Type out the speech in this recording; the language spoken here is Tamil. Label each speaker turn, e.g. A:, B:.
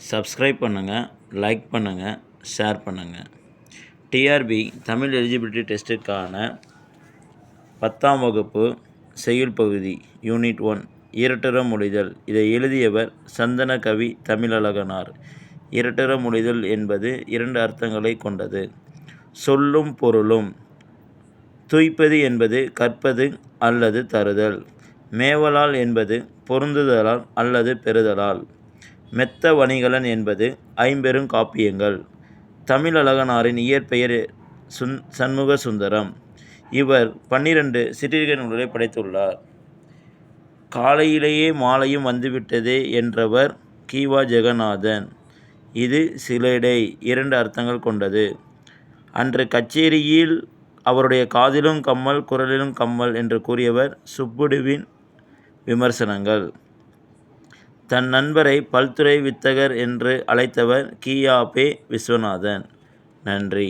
A: சப்ஸ்கிரைப் பண்ணுங்கள், லைக் பண்ணுங்கள், ஷேர் பண்ணுங்கள். டிஆர்பி தமிழ் எலிஜிபிலிட்டி டெஸ்ட்டுக்கான 10ஆம் வகுப்பு செய்யுள் பகுதி யூனிட் 1 இரட்டுற மொழிதல். இதை எழுதியவர் சந்தனகவி தமிழழகனார். இரட்டுற மொழிதல் என்பது 2 அர்த்தங்களை கொண்டது. சொல்லும் பொருளும். துய்ப்பது என்பது கற்பது அல்லது தருதல். மேவலால் என்பது பொருந்துதலால் அல்லது பெறுதலால். மெத்த வணிகலன் என்பது ஐம்பெருங் காப்பியங்கள். தமிழழகனாரின் இயற்பெயர் சண்முக சுந்தரம். இவர் 12 சிற்றிலக்கிய நூல்களை படைத்துள்ளார். காலையிலேயே மாலையும் வந்துவிட்டதே என்றவர் கி.வா. ஜெகநாதன். இது சிலேடை 2 அர்த்தங்கள் கொண்டது. அன்று கச்சேரியில் அவருடைய காதிலும் கம்மல் குரலிலும் கம்மல் என்று கூறியவர் சுப்புடுவின் விமர்சனங்கள். தன் நண்பரை பல்துறை வித்தகர் என்று அழைத்தவர் கி.ஆ.பெ. விஸ்வநாதன். நன்றி.